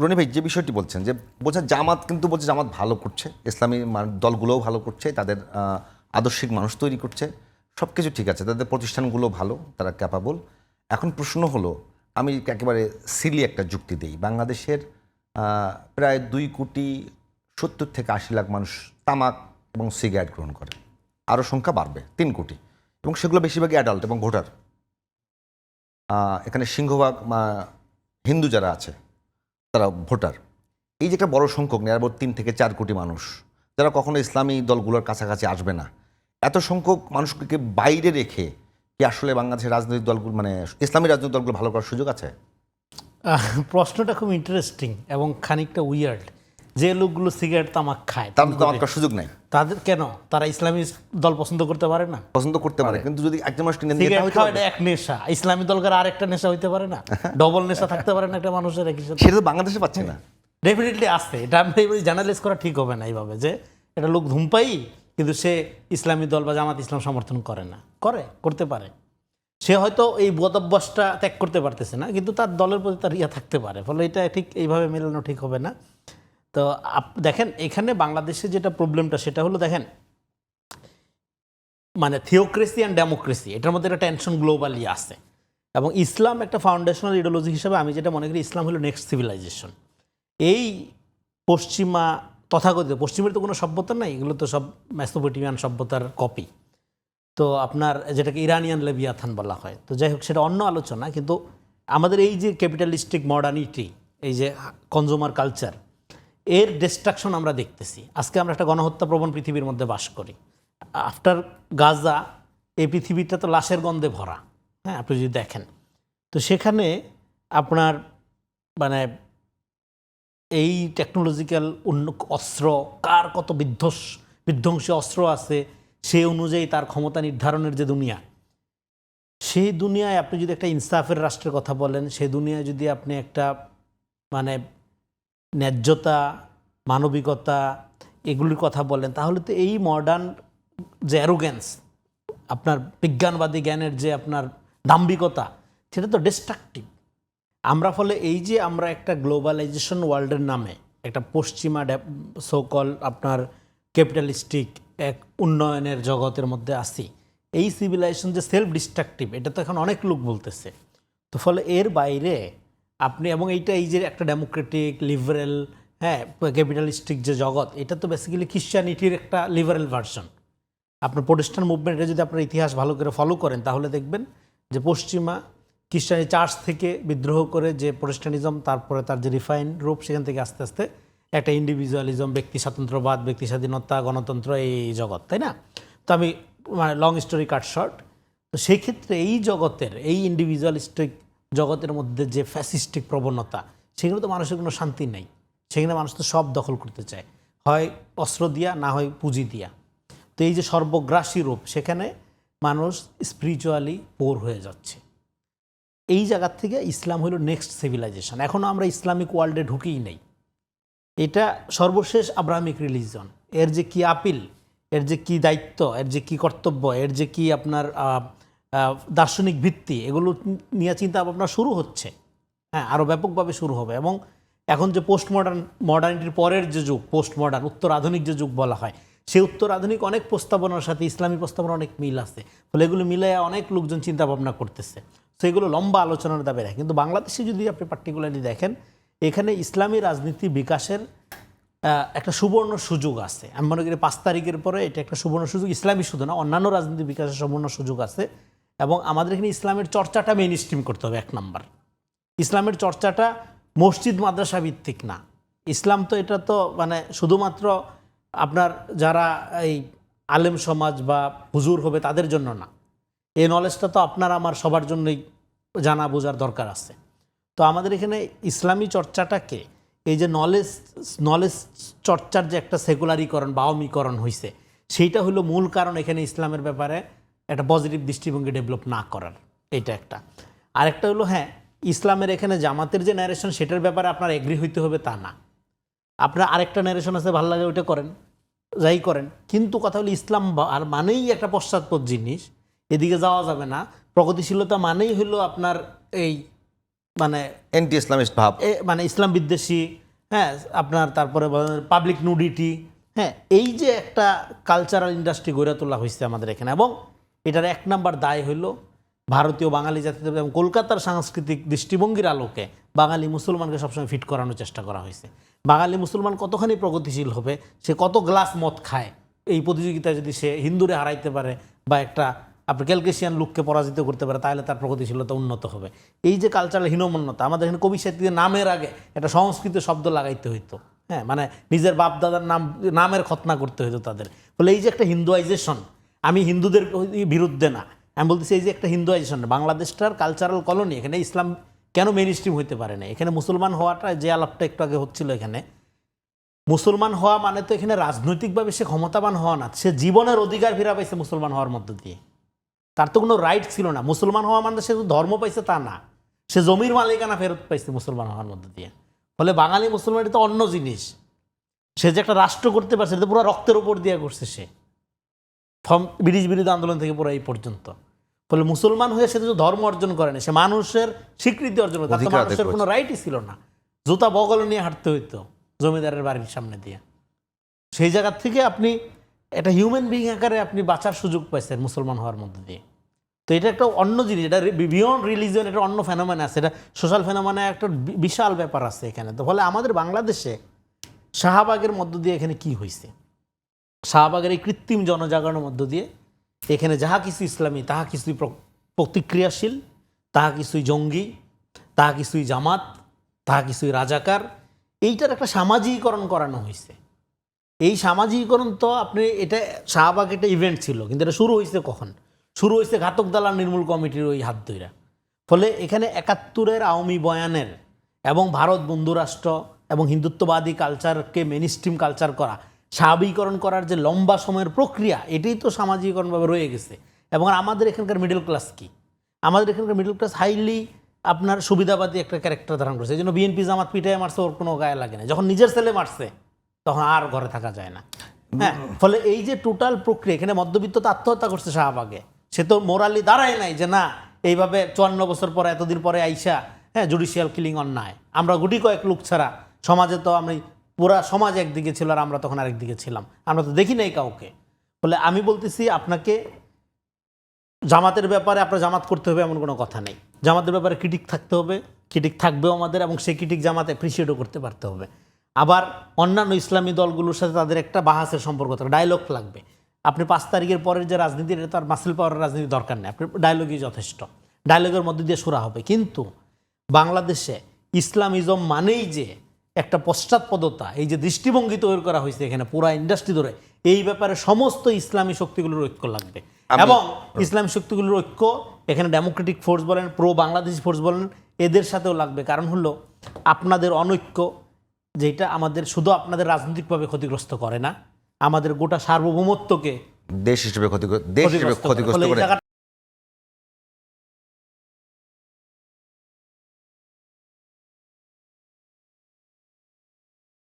রনি ভাই যে বিষয়টি বলছেন যে বলছে জামাত, কিন্তু বলছে জামাত ভালো করছে, ইসলামী দলগুলোও ভালো করছে, তাদের আদর্শিক মানুষ তৈরি করছে, সব কিছু ঠিক আছে, তাদের প্রতিষ্ঠানগুলো ভালো, তারা ক্যাপাবল। এখন প্রশ্ন হলো, আমি একেবারে সিলি একটা যুক্তি দিই, বাংলাদেশের প্রায় 2,70,80,00,000 মানুষ তামাক এবং সিগারেট গ্রহণ করে, আরও সংখ্যা বাড়বে 3 কোটি, এবং সেগুলো বেশিরভাগই অ্যাডাল্ট এবং ভোটার। এখানে সিংহভাগ হিন্দু যারা আছে তারা ভোটার। এই যে একটা বড় সংখ্যক নেই, 3 থেকে 4 কোটি মানুষ যারা কখনো ইসলামী দলগুলোর কাছাকাছি আসবে না, এত সংখ্যক মানুষকে বাইরে রেখে কি আসলে বাংলাদেশের রাজনৈতিক দলগুলো, মানে ইসলামী রাজনৈতিক দলগুলো ভালো করার সুযোগ আছে? প্রশ্নটা খুব ইন্টারেস্টিং এবং খানিকটা উইয়ার্ড। যে লোকগুলো সিগারেট তামাক খায় তার তো আমার সুযোগ নাই, তাদের কেন তারা ইসলামী দল পছন্দ করতে পারে না? পছন্দ করতে পারে, কিন্তু যদি একজন মানুষ কিনে নিয়ে সিগারেট খাওয়া এটা এক নেশা, ইসলামী দলকার আরেকটা নেশা হইতে পারে না? ডবল নেশা থাকতে পারে না একটা মানুষের একই সাথে? সেটা তো বাংলাদেশে পাচ্ছে না। ডেফিনেটলি আসছে, এটা আমি জার্নালাইজ করা ঠিক হবে না এইভাবে যে এটা লোক ধূমপাই কিন্তু সে ইসলামী দল বা জামাত ইসলাম সমর্থন করে না। করতে পারে, সে হয়তো এই বদভ্যাসটা ত্যাগ করতে পারতেছে না, কিন্তু তার দলের প্রতি তার ইয়া থাকতে পারে, ফলে এটা ঠিক এইভাবে মেলানো ঠিক হবে না। তো দেখেন এখানে বাংলাদেশে যেটা প্রবলেমটা সেটা হলো, দেখেন মানে থিওক্রেসি অ্যান্ড ডেমোক্রেসি, এটার মধ্যে একটা টেনশন গ্লোবালি আছে, এবং ইসলাম একটা ফাউন্ডেশনাল ইডিওলজি হিসেবে আমি যেটা মনে করি, ইসলাম হলো নেক্সট সিভিলাইজেশন। এই পশ্চিমা তথাকথিত পশ্চিমের তো কোনো সভ্যতা নাই, এগুলো তো সব মেসোপটেমিয়ান সভ্যতার কপি। তো আপনার যেটাকে ইরানিয়ান লেভিয়াথান বলা হয়, তো যাই হোক সেটা অন্য আলোচনা। কিন্তু আমাদের এই যে ক্যাপিটালিস্টিক মডার্নিটি, এই যে কনজুমার কালচার, এর ডিস্ট্রাকশন আমরা দেখতেছি। আজকে আমরা একটা গণহত্যা প্রবণ পৃথিবীর মধ্যে বাস করি। আফটার গাজা এই পৃথিবীটা তো লাশের গন্ধে ভরা, হ্যাঁ আপনি যদি দেখেন। তো সেখানে আপনার মানে এই টেকনোলজিক্যাল অস্ত্র, কার কত বিধ্বংসী অস্ত্র আছে, সেই অনুযায়ী তার ক্ষমতা নির্ধারণের যে দুনিয়া, সেই দুনিয়ায় আপনি যদি একটা ইনসাফের রাষ্ট্রের কথা বলেন, সেই দুনিয়ায় যদি আপনি একটা মানে ন্যায্যতা, মানবিকতা এগুলির কথা বলেন, তাহলে তো এই মডার্ন যে অ্যারোগ্যান্স, আপনার বিজ্ঞানবাদী জ্ঞানের যে আপনার দাম্ভিকতা, সেটা তো ডিস্ট্রাকটিভ। আমরা ফলে এই যে আমরা একটা গ্লোবালাইজেশন ওয়ার্ল্ডের নামে একটা পশ্চিমা সোকল আপনার ক্যাপিটালিস্টিক এক উন্নয়নের জগতের মধ্যে আসি, এই সিভিলাইজেশন যে সেলফ ডিস্ট্রাকটিভ, এটা তো এখন অনেক লোক বলতেছে। তো ফলে এর বাইরে আপনি, এবং এইটা এই যে একটা ডেমোক্রেটিক লিবারেল, হ্যাঁ ক্যাপিটালিস্টিক যে জগৎ, এটা তো বেসিক্যালি খ্রিশ্চানিটির একটা লিবারেল ভার্সন। আপনার প্রোটেস্ট্যান্ট মুভমেন্টে যদি আপনার ইতিহাস ভালো করে ফলো করেন, তাহলে দেখবেন যে পশ্চিমা খ্রিস্টানি চার্চ থেকে বিদ্রোহ করে যে প্রোটেস্ট্যান্টিজম, তারপরে তার যে রিফাইন রূপ, সেখান থেকে আস্তে আস্তে একটা ইন্ডিভিজুয়ালিজম, ব্যক্তি স্বাতন্ত্র্যবাদ, ব্যক্তি স্বাধীনতা, গণতন্ত্র, এই জগৎ, তাই না? তো আমি মানে লং স্টোরি কাট শর্ট, তো সেই ক্ষেত্রে এই জগতের, এই ইন্ডিভিজুয়ালিস্টিক জগতের মধ্যে যে ফ্যাসিস্টিক প্রবণতা, সেখানে তো মানুষের কোনো শান্তি নেই। সেখানে মানুষ তো সব দখল করতে চায়, হয় অস্ত্র দিয়া, না হয় পুঁজি দিয়া। তো এই যে সর্বগ্রাসী রূপ, সেখানে মানুষ স্পিরিচুয়ালি পোর হয়ে যাচ্ছে। এই জায়গার থেকে ইসলাম হলো নেক্সট সিভিলাইজেশন। এখনও আমরা ইসলামিক ওয়ার্ল্ডে ঢুকেই নেই। এটা সর্বশেষ আব্রাহামিক রিলিজন। এর যে কি আপিল, এর যে কি দায়িত্ব, এর যে কি কর্তব্য, এর যে কি আপনার দার্শনিক ভিত্তি, এগুলো নিয়ে চিন্তা ভাবনা শুরু হচ্ছে, হ্যাঁ আরও ব্যাপকভাবে শুরু হবে। এবং এখন যে মডার্নিটির পরের যে যুগ, পোস্ট মডার্ন, উত্তর আধুনিক যে যুগ বলা হয়, সেই উত্তর আধুনিক অনেক প্রস্তাবনার সাথে ইসলামী প্রস্তাবনার অনেক মিল আছে। ফলে এগুলো মিলে অনেক লোকজন চিন্তা ভাবনা করতেছে, সেগুলো লম্বা আলোচনার দাবি রাখে। কিন্তু বাংলাদেশে যদি আপনি পার্টিকুলারলি দেখেন, এখানে ইসলামী রাজনীতি বিকাশের একটা সুবর্ণ সুযোগ আছে। আমি মনে করি 5 তারিখের পরে এটা একটা সুবর্ণ সুযোগ, ইসলামী শুধু না, অন্যান্য রাজনীতি বিকাশের সুবর্ণ সুযোগ আছে। এবং আমাদের এখানে ইসলামের চর্চাটা মেইন স্ট্রিম করতে হবে। 1 নাম্বার, ইসলামের চর্চাটা মসজিদ মাদ্রাসা ভিত্তিক না। ইসলাম তো এটা তো মানে শুধুমাত্র আপনার যারা এই আলেম সমাজ বা হুজুর হবে তাদের জন্য না, এই নলেজটা তো আপনার আমার সবার জন্যই জানা বোঝার দরকার আছে। তো আমাদের এখানে ইসলামী চর্চাটাকে, এই যে নলেজ চর্চার যে একটা সেকুলারিকরণ বা আওয়ামীকরণ হয়েছে, সেইটা হলো মূল কারণ এখানে ইসলামের ব্যাপারে একটা পজিটিভ দৃষ্টিভঙ্গি ডেভেলপ না করার। এইটা একটা। আরেকটা হলো, হ্যাঁ ইসলামের এখানে জামাতের যে ন্যারেশন, সেটার ব্যাপারে আপনার এগ্রি হইতে হবে তা না। আপনার আরেকটা ন্যারেশন আছে, ভালো লাগে ওইটা করেন, যাই করেন, কিন্তু কথা হলো ইসলাম আর মানেই একটা পশ্চাৎপদ জিনিস, এদিকে যাওয়া যাবে না। প্রগতিশীলতা মানেই হলো আপনার এই মানে অ্যান্টি ইসলামিস্ট ভাব। মানে ইসলাম বিদ্বেষী, হ্যাঁ, আপনার তারপরে পাবলিক নুডিটি, হ্যাঁ, এই যে একটা কালচারাল ইন্ডাস্ট্রি গড়ে তোলা হয়েছে আমাদের এখানে, এবং এটার এক নাম্বার দায় হইল ভারতীয় বাঙালি জাতিতে এবং কলকাতার সাংস্কৃতিক দৃষ্টিভঙ্গির আলোকে বাঙালি মুসলমানকে সবসময় ফিট করানোর চেষ্টা করা হয়েছে। বাঙালি মুসলমান কতখানি প্রগতিশীল হবে, সে কত গ্লাস মদ খায়, এই প্রতিযোগিতায় যদি সে হিন্দুরে হারাইতে পারে বা একটা আপনি ক্যালকেশিয়ান লোককে পরাজিত করতে পারে, তাহলে তার প্রগতিশীলতা উন্নত হবে। এই যে কালচারাল হীনমন্যতা, আমাদের এখানে কবি সাহিত্যে নামের আগে একটা সংস্কৃত শব্দ লাগাইতে হইতো, হ্যাঁ, মানে নিজের বাপ দাদার নামের খতনা করতে হইতো তাদের। বলে এই যে একটা হিন্দুয়াইজেশন, আমি হিন্দুদের বিরুদ্ধে না, আমি বলতেছি এই যে একটা হিন্দুয়াইজেশন, বাংলাদেশটার কালচারাল কলোনি, এখানে ইসলাম কেন মেইন স্ট্রিম হইতে পারে না? এখানে মুসলমান হওয়াটা যে আলাপটা একটু আগে হচ্ছিল, এখানে মুসলমান হওয়া মানে তো এখানে রাজনৈতিকভাবে সে ক্ষমতাবান হওয়া না, সে জীবনের অধিকার ফিরা পাইছে মুসলমান হওয়ার মধ্য দিয়ে। তার তো কোনো রাইট ছিল না। মুসলমান হওয়া মানে সে ধর্ম পাইছে তা না, সে জমির মালিকানা ফেরত পাইছে মুসলমান হওয়ার মধ্য দিয়ে। ফলে বাঙালি মুসলমান এটা তো অন্য জিনিস। সে যে একটা রাষ্ট্র করতে পারছে, এটা পুরো রক্তের উপর দিয়ে করছে সে, ফ্রম ব্রিটিশ বিরোধী আন্দোলন থেকে পুরো এই পর্যন্ত। ফলে মুসলমান হয়ে সে তো ধর্ম অর্জন করে না, সে মানুষের স্বীকৃতি অর্জন করে। তার তো মানুষের কোনো রাইটই ছিল না, জুতা বগলে নিয়ে হাঁটতে হইতো জমিদারের বাড়ির সামনে দিয়ে। সেই জায়গা থেকে আপনি একটা হিউম্যান বিং আকারে আপনি বাঁচার সুযোগ পাইছেন মুসলমান হওয়ার মধ্যে দিয়ে। তো এটা একটা অন্য জিনিস, এটা বিয়ন্ড রিলিজিয়ন, এটা অন্য ফেনোমেনা আছে, এটা সোশ্যাল ফেনোমেনা একটা বিশাল ব্যাপার আছে এখানে। তো ফলে আমাদের বাংলাদেশে শাহবাগের মধ্য দিয়ে এখানে কি হয়েছে, শাহবাগের এই কৃত্রিম জনজাগরণের মধ্য দিয়ে এখানে যাহা কিছু ইসলামী তাহা কিছুই প্রতিক্রিয়াশীল, তাহা কিছুই জঙ্গি, তাহা কিছুই জামাত, তাহা কিছুই রাজাকার, এইটার একটা সামাজিকীকরণ করানো হয়েছে। এই সামাজিকীকরণ তো আপনি, এটা শাহবাগ একটা ইভেন্ট ছিল, কিন্তু এটা শুরু হয়েছে কখন? শুরু হয়েছে ঘাতক দালাল নির্মূল কমিটির ওই হাত ধইরা। ফলে এখানে ৭১-এর আওয়ামী বয়ানের এবং ভারত বন্ধুরাষ্ট্র এবং হিন্দুত্ববাদী কালচারকে মেইনস্ট্রিম কালচার করা, স্বাভাবিকীকরণ করার যে লম্বা সময়ের প্রক্রিয়া, এটাই তো সামাজিকীকরণভাবে রয়ে গেছে। এবং আমাদের এখানকার মিডল ক্লাস কি? আমাদের এখানকার মিডল ক্লাস হাইলি আপনার সুবিধাবাদী একটা ক্যারেক্টার ধারণ করছে। এই জন্য বিএনপি জামাত পিটায় মারছে, ওর কোনো গায়ে লাগে না। যখন নিজের ছেলে মারছে তখন আর ঘরে থাকা যায় না, হ্যাঁ। ফলে এই যে টোটাল প্রক্রিয়া, এখানে মধ্যবিত্ত তো আত্মহত্যা করছে শাহবাগে, সে তো মোরালি দাঁড়ায় নাই যে না এইভাবে ৫৪ বছর পরে এতদিন পরে আইসা, হ্যাঁ, জুডিশিয়াল কিলিং অন্যায়। আমরা গুটি কয়েক লোক ছাড়া সমাজে তো আমি পুরা সমাজ একদিকে ছিল আর আমরা তখন আরেকদিকে ছিলাম, আমরা তো দেখি নাই কাউকে। ফলে আমি বলতেছি আপনাকে জামাতের ব্যাপারে আপনার জামাত করতে হবে এমন কোনো কথা নেই। জামাতের ব্যাপারে ক্রিটিক থাকতে হবে, ক্রিটিক থাকবেও আমাদের, এবং সেই ক্রিটিক জামাত অ্যাপ্রিসিয়েটও করতে পারতে হবে। আবার অন্যান্য ইসলামী দলগুলোর সাথে তাদের একটা বাহাসের সম্পর্ক থাকবে, ডায়লগ লাগবে। আপনি ৫ তারিখের পরের যে রাজনীতি, এটা তার মাসেল পাওয়ারের রাজনীতি দরকার নেই, আপনি ডায়লগই যথেষ্ট। ডায়লগের মধ্যে দিয়ে সুরা হবে। কিন্তু বাংলাদেশে ইসলামিজম মানেই যে একটা পশ্চাৎপদতা, এই যে দৃষ্টিভঙ্গি তৈরি করা হয়েছে এখানে পুরা ইন্ডাস্ট্রি ধরে, এই ব্যাপারে সমস্ত ইসলামী শক্তিগুলোর ঐক্য লাগবে। এবং ইসলামী শক্তিগুলোর ঐক্য এখানে ডেমোক্রেটিক ফোর্স বলেন, প্রো বাংলাদেশি ফোর্স বলেন, এদের সাথেও লাগবে। কারণ হলো আপনাদের অনৈক্য, যেটা আমাদের শুধু আপনাদের রাজনৈতিকভাবে ক্ষতিগ্রস্ত করে না, আমাদের গোটা সার্বভৌমত্বকে দেশ হিসেবে ক্ষতিগ্রস্ত করে।